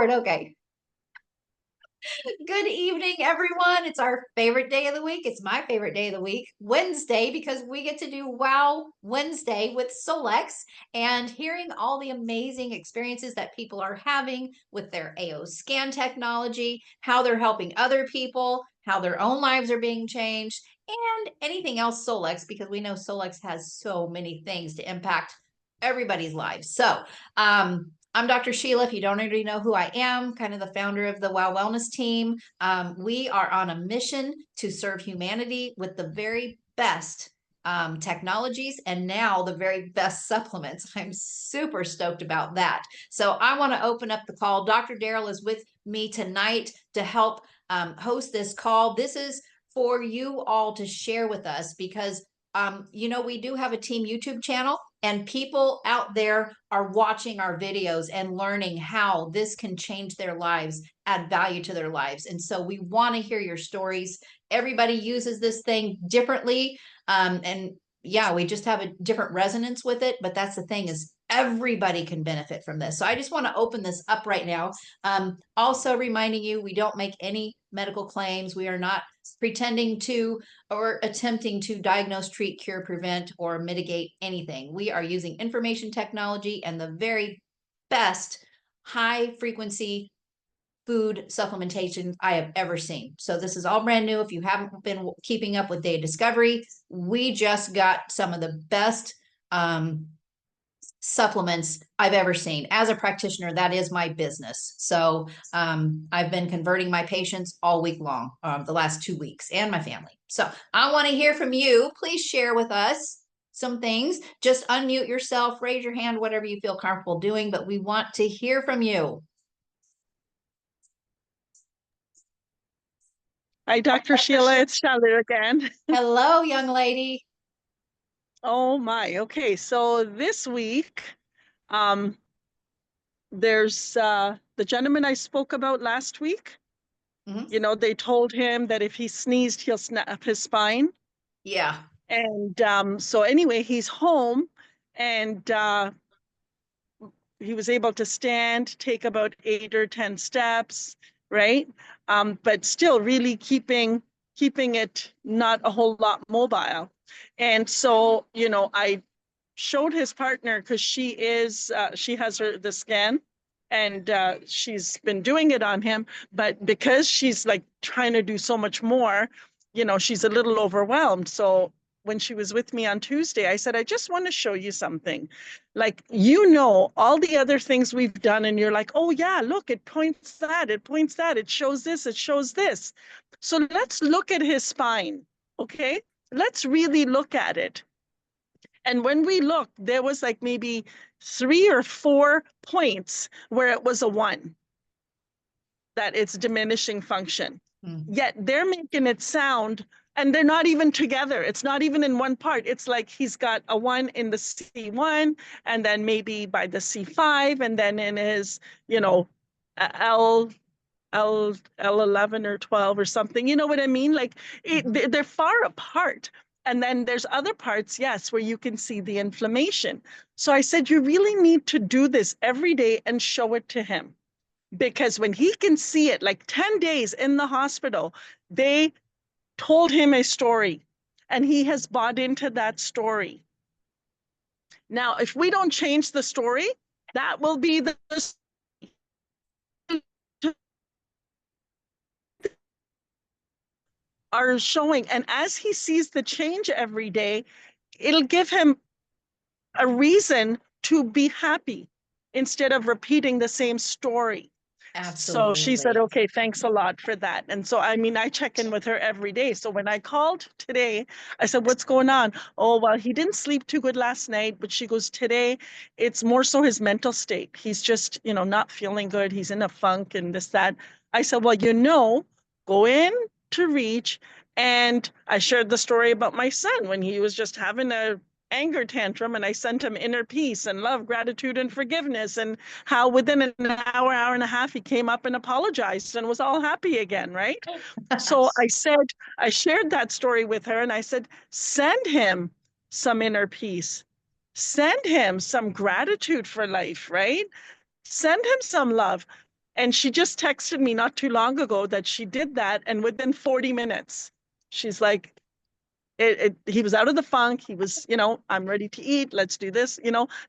Okay. Good evening, everyone. It's our favorite day of the week. It's my favorite day of the week, Wednesday, because we get to do Wow Wednesday with Solex and hearing all the amazing experiences that people are having with their AO scan technology, how they're helping other people, how their own lives are being changed, and anything else Solex, because we know Solex has so many things to impact everybody's lives. So, I'm Dr. Sheila. If you don't already know who I am, kind of the founder of the WOW Wellness team. We are on a mission to serve humanity with the very best technologies and now the very best supplements. I'm super stoked about that. So I want to open up the call. Dr. Daryl is with me tonight to help host this call. This is for you all to share with us because we do have a team YouTube channel and people out there are watching our videos and learning how this can change their lives, add value to their lives. And so we want to hear your stories. Everybody uses this thing differently. And yeah, we just have a different resonance with it. But that's the thing is everybody can benefit from this. So I just want to open this up right now. Also reminding you, we don't make any medical claims. We are not pretending to or attempting to diagnose, treat, cure, prevent, or mitigate anything. We are using information technology and the very best high frequency food supplementation I have ever seen. So this is all brand new. If you haven't been keeping up with Day Discovery, we just got some of the best supplements I've ever seen. As a practitioner, that is my business. So I've been converting my patients all week long, the last 2 weeks, and my family. So I want to hear from you. Please share with us some things. Just unmute yourself, raise your hand, whatever you feel comfortable doing, but we want to hear from you. Hi, Dr. Sheila. It's Charlotte again. Hello, young lady. Oh my. Okay. So this week, there's the gentleman I spoke about last week. Mm-hmm. They told him that if he sneezed, he'll snap his spine. Yeah. And so anyway, he's home and he was able to stand, take about 8 or 10 steps, right? But still really keeping it not a whole lot mobile. And so, I showed his partner because she has the scan and she's been doing it on him, but because she's like trying to do so much more, she's a little overwhelmed. So when she was with me on Tuesday, I said, I just want to show you something. Like, all the other things we've done, and you're like, oh yeah, look, it points that, it shows this, it shows this. So let's look at his spine, okay? Let's really look at it. And when we looked, there was like maybe 3 or 4 points where it was a 1, that it's diminishing function. Yet they're making it sound, and they're not even together. It's not even in one part. It's like he's got a 1 in the C1, and then maybe by the C5, and then in his, L 11 or 12 or something. You know what I mean? Like they're far apart. And then there's other parts, yes, where you can see the inflammation. So I said, you really need to do this every day and show it to him. Because when he can see it, like 10 days in the hospital, they told him a story and he has bought into that story. Now, if we don't change the story, that will be the are showing. And as he sees the change every day, it'll give him a reason to be happy instead of repeating the same story. Absolutely. So she said, okay, thanks a lot for that. And so, I check in with her every day. So when I called today, I said, what's going on? Oh, well, he didn't sleep too good last night, but she goes, today, it's more so his mental state. He's just, not feeling good. He's in a funk and this, that. I said, well, go in to Reach. And I shared the story about my son when he was just having a anger tantrum, and I sent him inner peace and love, gratitude, and forgiveness, and how within an hour and a half, he came up and apologized and was all happy again, right? So I shared that story with her, and I said, send him some inner peace. Send him some gratitude for life, right? Send him some love. And she just texted me not too long ago that she did that. And within 40 minutes, she's like, he was out of the funk. He was, I'm ready to eat. Let's do this,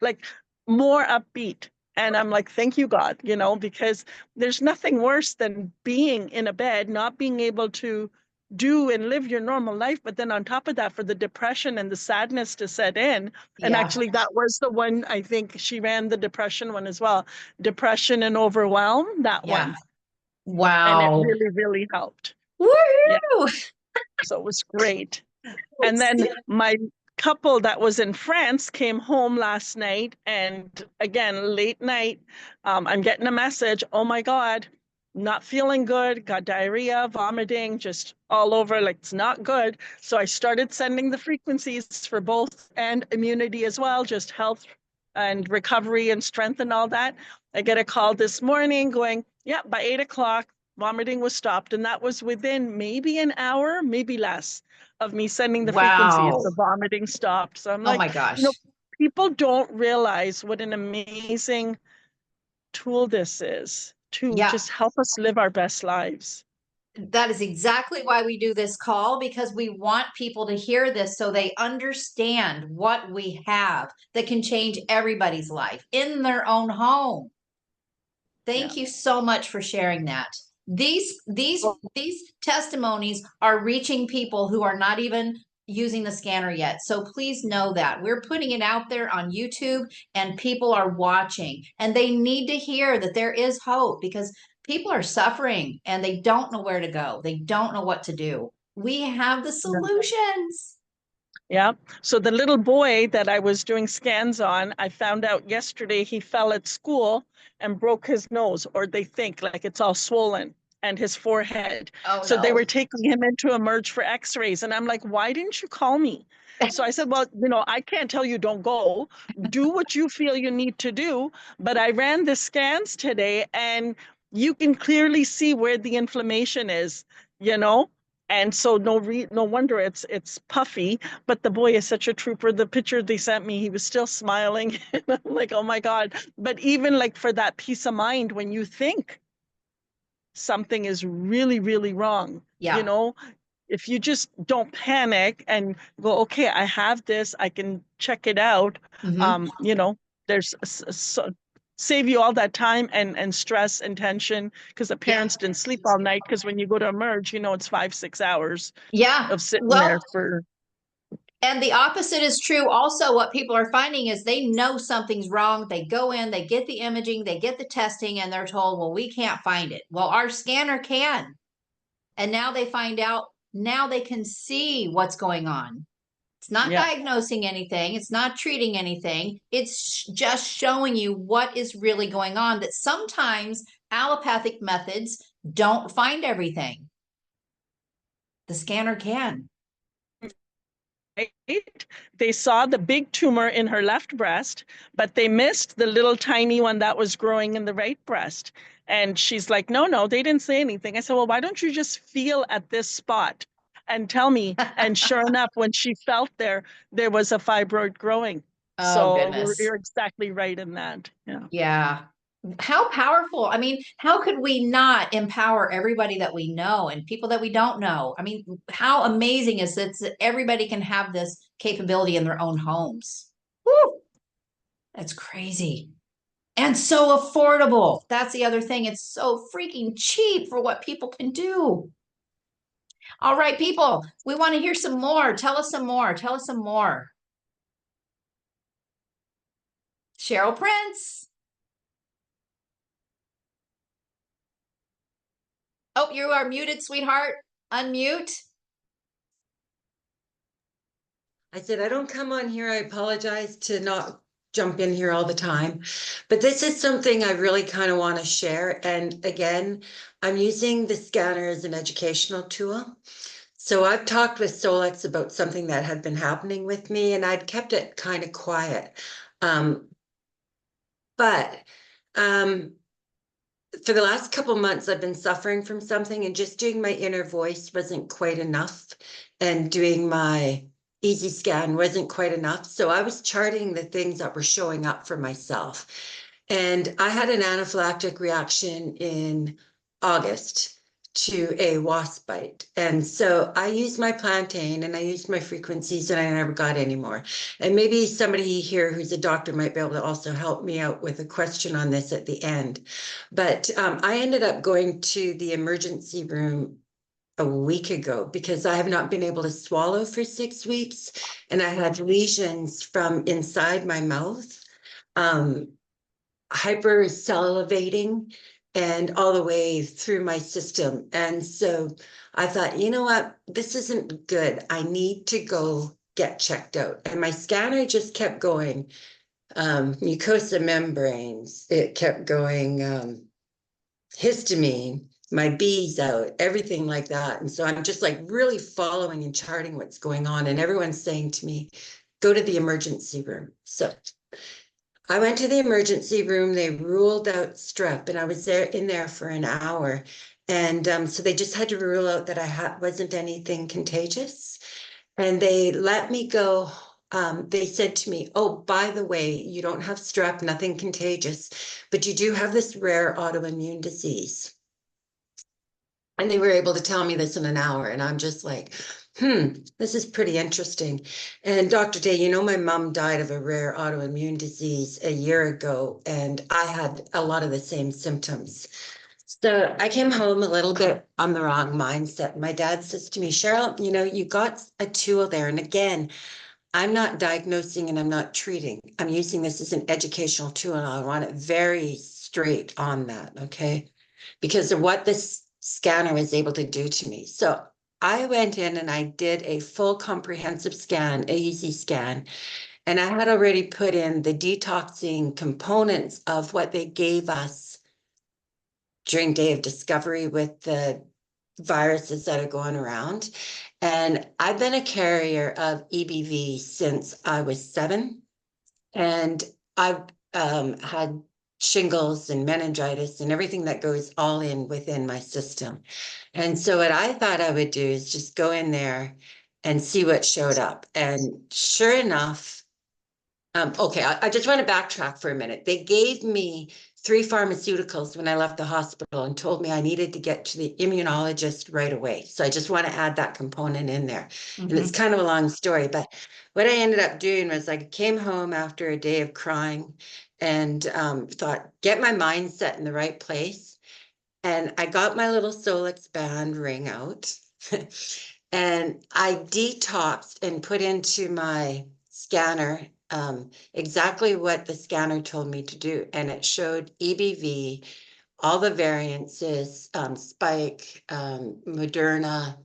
like more upbeat. And I'm like, thank you, God, because there's nothing worse than being in a bed, not being able to do and live your normal life. But then on top of that, for the depression and the sadness to set in. And Yeah. actually, that was the one, I think she ran the depression one as well. Depression and overwhelm, that Yeah. one. And it Wow. really, really helped. Yeah. Woo! So it was great. And then my couple that was in France came home last night. And again, late night, I'm getting a message. Oh my God, not feeling good, got diarrhea, vomiting, just all over. Like it's not good. So I started sending the frequencies for both and immunity as well, just health and recovery and strength and all that. I get a call this morning going, yeah, by 8 o'clock, vomiting was stopped. And that was within maybe an hour, maybe less of me sending the frequencies. Wow. The vomiting stopped. So I'm Oh like, my gosh. people don't realize what an amazing tool this is to Yeah. just help us live our best lives. That is exactly why we do this call, because we want people to hear this so they understand what we have that can change everybody's life in their own home. Yeah. Thank you so much for sharing that. These these Well, these testimonies are reaching people who are not even using the scanner yet. So please know that we're putting it out there on YouTube and people are watching and they need to hear that there is hope, because people are suffering and they don't know where to go. They don't know what to do. We have the yeah. solutions. Yeah. So the little boy that I was doing scans on, I found out yesterday he fell at school and broke his nose, or they think like it's all swollen, and his forehead. Oh So they no. were taking him into Emerge for x-rays. And I'm like, why didn't you call me? So I said, well, I can't tell you don't go. Do what you feel you need to do. But I ran the scans today and you can clearly see where the inflammation is, you know? And so no wonder it's puffy, but the boy is such a trooper. The picture they sent me, he was still smiling. And I'm like, oh my God. But even like for that peace of mind, when you think something is really, really wrong, you Yeah. know, if you just don't panic and go, okay, I have this, I can check it out. Hmm. There's save you all that time and stress and tension because the Yeah. parents didn't sleep all night. Because when you go to Emerge, it's 5, 6 hours Yeah. of sitting there Well, for. and the opposite is true also. What people are finding is they know something's wrong. They go in, they get the imaging, they get the testing, and they're told, well, we can't find it. Well, our scanner can. And now they find out, now they can see what's going on. It's not Yeah. diagnosing anything, it's not treating anything. It's just showing you what is really going on, that sometimes allopathic methods don't find everything. The scanner can. Right? They saw the big tumor in her left breast, but they missed the little tiny one that was growing in the right breast. And she's like, no, no, they didn't say anything. I said, well, why don't you just feel at this spot and tell me? And sure enough, when she felt there was a fibroid growing. Oh, So goodness. you're exactly right in that. Yeah. Yeah. How powerful. I mean, how could we not empower everybody that we know and people that we don't know? I mean, how amazing is it that everybody can have this capability in their own homes? Woo, that's crazy. And so affordable. That's the other thing. It's so freaking cheap for what people can do. All right, people, we want to hear some more. Tell us some more. Tell us some more. Cheryl Prince. Oh, you are muted, sweetheart. Unmute. I said, I don't come on here. I apologize to not jump in here all the time, but this is something I really kind of want to share. And again, I'm using the scanner as an educational tool. So I've talked with Solex about something that had been happening with me, and I'd kept it kind of quiet. But for the last couple months, I've been suffering from something, and just doing my inner voice wasn't quite enough, and doing my easy scan wasn't quite enough. So I was charting the things that were showing up for myself. And I had an anaphylactic reaction in August to a wasp bite. And so I used my plantain and I used my frequencies and I never got any more. And maybe somebody here who's a doctor might be able to also help me out with a question on this at the end. But I ended up going to the emergency room a week ago because I have not been able to swallow for 6 weeks. And I had lesions from inside my mouth. Hyper salivating and all the way through my system. And so I thought, you know what, this isn't good. I need to go get checked out. And my scanner just kept going, mucosa membranes, it kept going, histamine, my B's out, everything like that. And so I'm just like really following and charting what's going on. And everyone's saying to me, go to the emergency room. So I went to the emergency room. They ruled out strep, and I was in there for an hour. And so they just had to rule out that I wasn't anything contagious. And they let me go. They said to me, oh, by the way, you don't have strep, nothing contagious, but you do have this rare autoimmune disease. And they were able to tell me this in an hour. And I'm just like, this is pretty interesting. And Dr. Day, you know, my mom died of a rare autoimmune disease a year ago, and I had a lot of the same symptoms. So I came home a little bit on the wrong mindset. My dad says to me, Cheryl, you know, you got a tool there. And again, I'm not diagnosing and I'm not treating. I'm using this as an educational tool, and I want it very straight on that, okay? Because of what this scanner was able to do to me. So I went in and I did a full comprehensive scan, AEC scan, and I had already put in the detoxing components of what they gave us during Day of Discovery with the viruses that are going around. And I've been a carrier of EBV since I was 7. And I've had shingles and meningitis and everything that goes all in within my system. And so what I thought I would do is just go in there and see what showed up. And sure enough, okay, I just want to backtrack for a minute. They gave me 3 pharmaceuticals when I left the hospital and told me I needed to get to the immunologist right away. So I just want to add that component in there. And it's kind of a long story, but what I ended up doing was I came home after a day of crying and thought, get my mindset in the right place. And I got my little Solex band ring out and I detoxed and put into my scanner exactly what the scanner told me to do. And it showed EBV, all the variances, Spike, Moderna,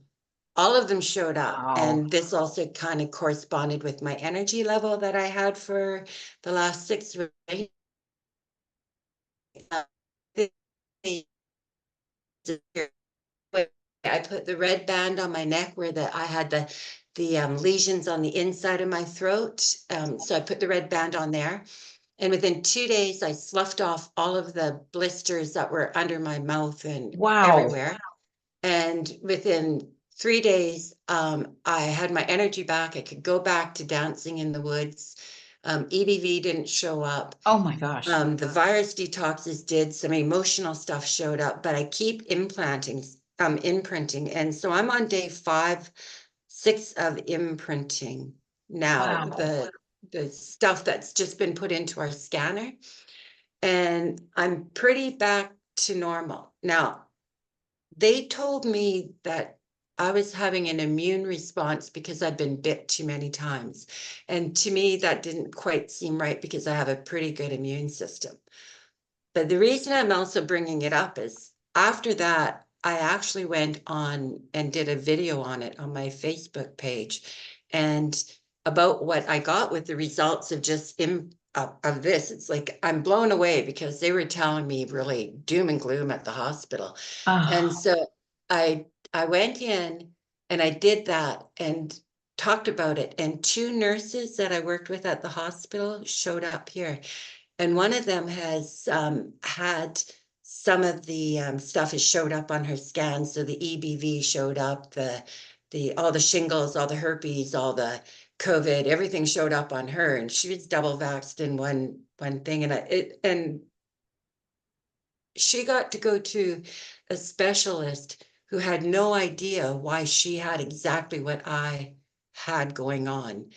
all of them showed up. Wow. And this also kind of corresponded with my energy level that I had for the last 6 weeks. I put the red band on my neck where I had the lesions on the inside of my throat. So I put the red band on there. And within 2 days, I sloughed off all of the blisters that were under my mouth and everywhere. And within 3 days, I had my energy back. I could go back to dancing in the woods. EBV didn't show up. Oh my gosh. The virus detoxes did, some emotional stuff showed up, but I keep imprinting. And so I'm on day 5, 6 of imprinting now. Wow. The stuff that's just been put into our scanner, and I'm pretty back to normal. Now, they told me that I was having an immune response because I'd been bit too many times. And to me, that didn't quite seem right because I have a pretty good immune system. But the reason I'm also bringing it up is after that, I actually went on and did a video on it on my Facebook page and about what I got with the results of just of this. It's like I'm blown away because they were telling me really doom and gloom at the hospital. And so I went in and I did that and talked about it. And 2 nurses that I worked with at the hospital showed up here. And one of them has had some of the stuff has showed up on her scan. So the EBV showed up, all the shingles, all the herpes, all the COVID, everything showed up on her, and she was double vaxxed in one thing. And she got to go to a specialist who had no idea why she had exactly what I had going on.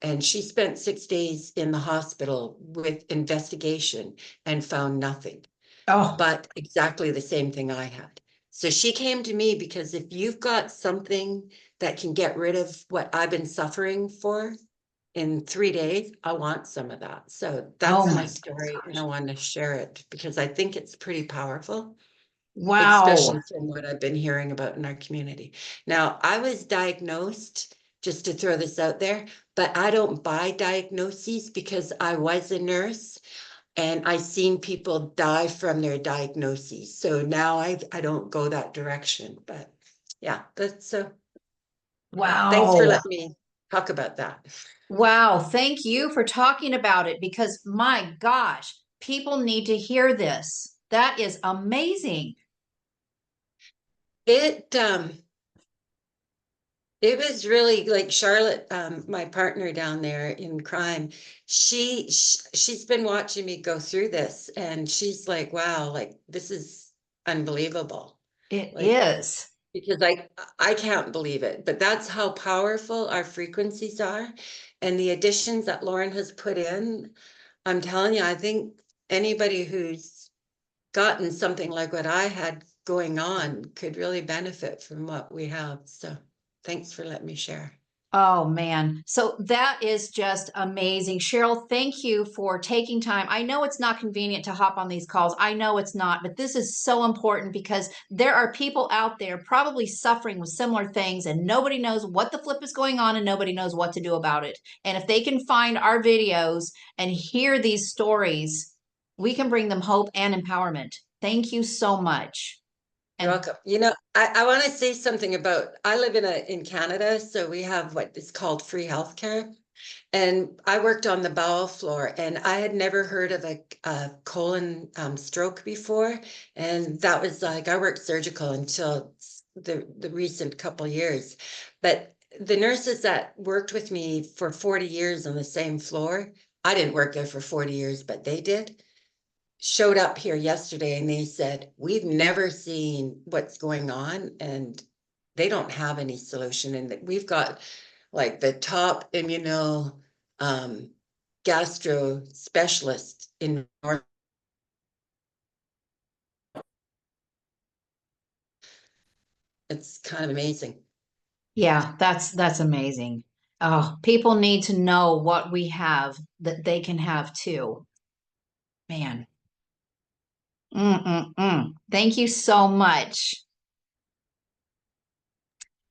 And she spent 6 days in the hospital with investigation and found nothing, Oh, but exactly the same thing I had. So she came to me because if you've got something that can get rid of what I've been suffering for in 3 days, I want some of that. So oh that's my my story, and I gosh. wanted to share it because I think it's pretty powerful, Wow. especially from what I've been hearing about in our community. Now, I was diagnosed, just to throw this out there, but I don't buy diagnoses because I was a nurse and I seen people die from their diagnoses. So now I don't go that direction. But yeah, that's so thanks for Wow. letting me talk about that. Wow. Thank you for talking about it because my gosh, people need to hear this. That is amazing. It it was really like Charlotte, my partner down there in crime. She's been watching me go through this, and she's like, "Wow, like this is unbelievable." It Like is. because I can't believe it, but that's how powerful our frequencies are, and the additions that Lauren has put in. I'm telling you, I think anybody who's gotten something like what I had going on could really benefit from what we have. So thanks for letting me share. Oh man. So that is just amazing. Cheryl, thank you for taking time. I know it's not convenient to hop on these calls. I know it's not, but this is so important because there are people out there probably suffering with similar things and nobody knows what the flip is going on and nobody knows what to do about it. And if they can find our videos and hear these stories, we can bring them hope and empowerment. Thank you so much. You're And welcome. I want to say something about, I live in Canada, so we have what is called free healthcare. And I worked on the bowel floor, and I had never heard of a colon stroke before. And that was like, I worked surgical until the recent couple years. But the nurses that worked with me for 40 years on the same floor, I didn't work there for 40 years, but they did, showed up here yesterday and they said, we've never seen what's going on and they don't have any solution. And we've got like the top gastro specialist in North. It's kind of amazing. yeah, that's amazing. Oh, people need to know what we have that they can have too. Man. Mm-mm-mm. Thank you so much.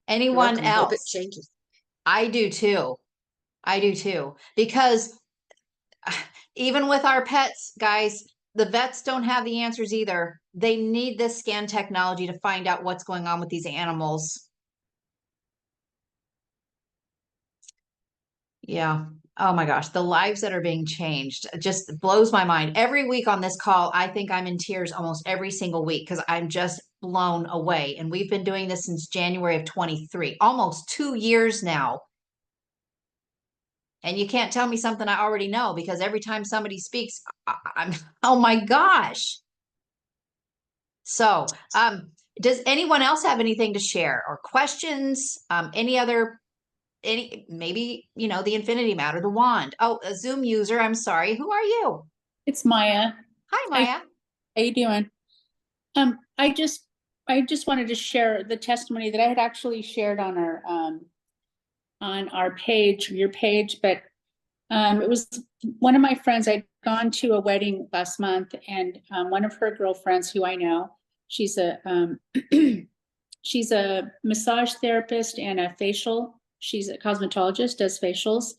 You're Anyone welcome. I hope it else? changes. I do too. I do too. Because even with our pets, guys, the vets don't have the answers either. They need this scan technology to find out what's going on with these animals. Yeah. Oh my gosh, the lives that are being changed just blows my mind. Every week on this call, I think I'm in tears almost every single week because I'm just blown away. And we've been doing this since January of 23, almost 2 years now. And you can't tell me something I already know because every time somebody speaks, I'm, oh my gosh. So, does anyone else have anything to share or questions? Any maybe the infinity mat or the wand. Oh, a Zoom user. I'm sorry. Who are you? It's Maya. Hi, Hi, Maya. how you doing? I just wanted to share the testimony that I had actually shared on our page, your page, but it was one of my friends. I'd gone to a wedding last month, and one of her girlfriends, who I know, she's a she's a massage therapist and a facial. She's a cosmetologist, does facials.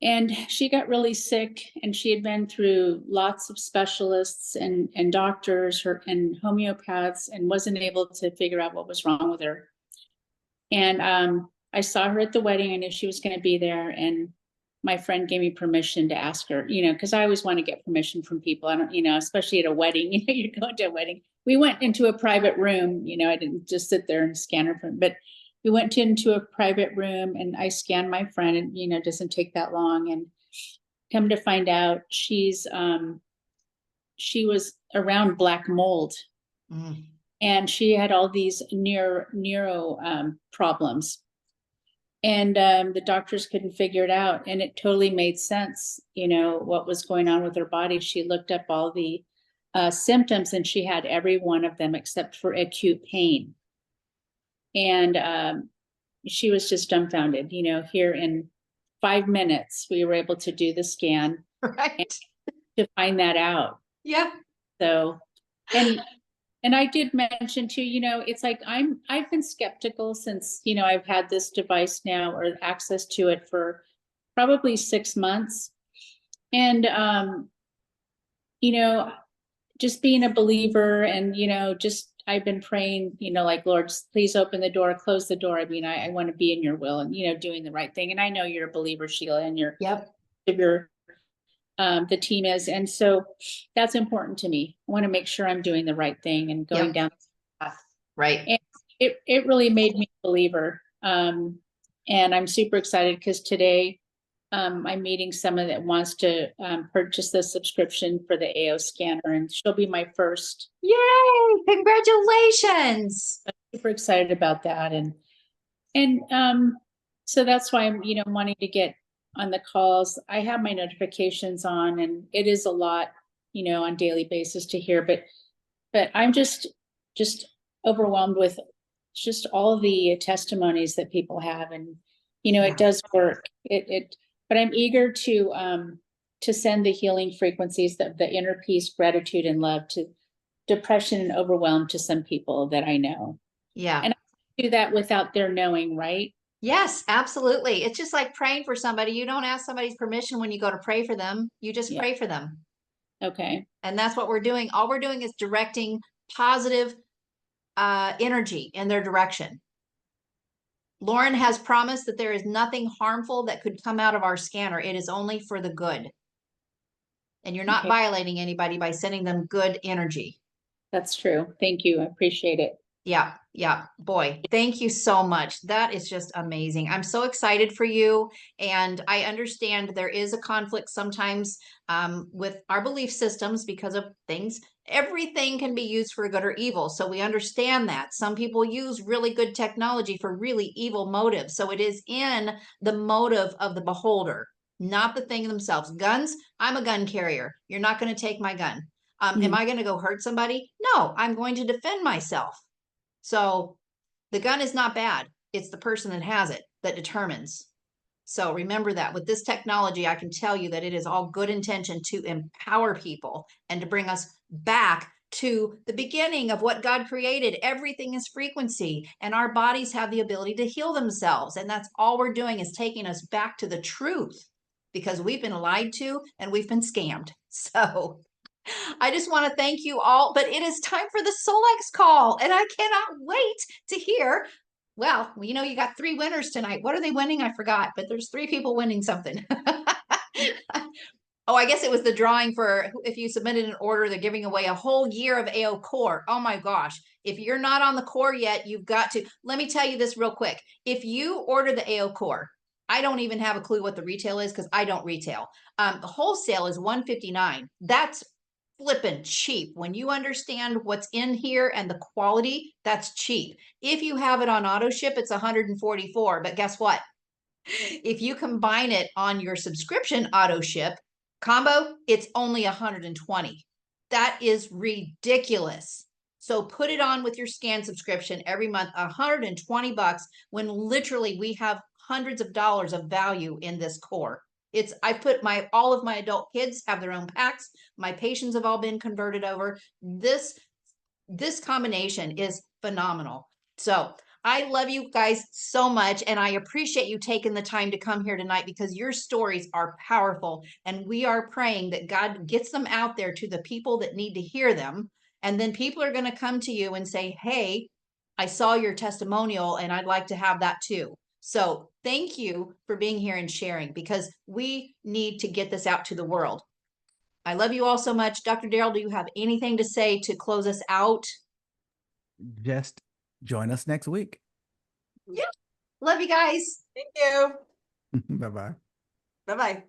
And she got really sick, and she had been through lots of specialists and doctors and homeopaths and wasn't able to figure out what was wrong with her. And I saw her at the wedding. I knew she was going to be there. And my friend gave me permission to ask her, because I always want to get permission from people. I don't, especially at a wedding, you're going to a wedding. We went into a private room, I didn't just sit there and scan her, but we went into a private room and I scanned my friend, and, it doesn't take that long. And come to find out, she's she was around black mold, Mm. and she had all these neuro problems. And the doctors couldn't figure it out, and it totally made sense, you know, what was going on with her body. She looked up all the symptoms, and she had every one of them except for acute pain. And she was just dumbfounded, you know. Here in 5 minutes, we were able to do the scan Right. to find that out. Yeah. So, and I did mention too, you know, it's like I've been skeptical since, you know, I've had this device now, or access to it, for probably 6 months. And you know, just being a believer, and, you know, just I've been praying, you know, like, Lord, please open the door, close the door. I mean, I want to be in your will, and, you know, doing the right thing. And I know you're a believer, Sheila, and you're Yep. the team is. And so that's important to me. I want to make sure I'm doing the right thing and going Yep. down the path. Right. And it really made me a believer. And I'm super excited because today I'm meeting someone that wants to purchase the subscription for the AO scanner, and she'll be my first. Yay! Congratulations. I'm super excited about that. And so that's why I'm, you know, wanting to get on the calls. I have my notifications on, and it is a lot, you know, on daily basis to hear, but I'm just overwhelmed with just all the testimonies that people have. And, you know, it does work. But I'm eager to send the healing frequencies, the inner peace, gratitude, and love, to depression and overwhelm, to some people that I know. Yeah. And I do that without their knowing, right? Yes, absolutely. It's just like praying for somebody. You don't ask somebody's permission when you go to pray for them. You just pray for them. Okay. And that's what we're doing. All we're doing is directing positive energy in their direction. Lauren has promised that there is nothing harmful that could come out of our scanner. It is only for the good. And you're not violating anybody by sending them good energy. That's true. Thank you. I appreciate it. Yeah. Yeah. Boy, thank you so much. That is just amazing. I'm so excited for you. And I understand there is a conflict sometimes with our belief systems because of things. Everything can be used for good or evil. So we understand that. Some people use really good technology for really evil motives. So it is in the motive of the beholder, not the thing themselves. Guns, I'm a gun carrier. You're not going to take my gun. Am I going to go hurt somebody? No, I'm going to defend myself. So the gun is not bad. It's the person that has it that determines. So remember that with this technology, I can tell you that it is all good intention to empower people and to bring us back to the beginning of what God created. Everything is frequency, and our bodies have the ability to heal themselves. And that's all we're doing, is taking us back to the truth, because we've been lied to and we've been scammed. So I just want to thank you all, but it is time for the Solex call, and I cannot wait to hear. Well, you know, you got 3 winners tonight. What are they winning? I forgot, but there's 3 people winning something. Oh, I guess it was the drawing for, if you submitted an order, they're giving away a whole year of AO Core. Oh my gosh. If you're not on the core yet, you've got to. Let me tell you this real quick. If you order the AO Core, I don't even have a clue what the retail is because I don't retail. The wholesale is $159. That's flippin' cheap. When you understand what's in here and the quality, that's cheap. If you have it on auto ship, it's $144. But guess what? If you combine it on your subscription auto ship combo, it's only $120. That is ridiculous. So put it on with your scan subscription every month, $120, when literally we have hundreds of dollars of value in this core. I put all of my adult kids have their own packs. My patients have all been converted over. This combination is phenomenal. So I love you guys so much, and I appreciate you taking the time to come here tonight, because your stories are powerful, and we are praying that God gets them out there to the people that need to hear them. And then people are going to come to you and say, hey, I saw your testimonial and I'd like to have that too. So thank you for being here and sharing, because we need to get this out to the world. I love you all so much. Dr. Darrell, do you have anything to say to close us out? Just join us next week. Yeah. Love you guys. Thank you. Bye-bye. Bye-bye.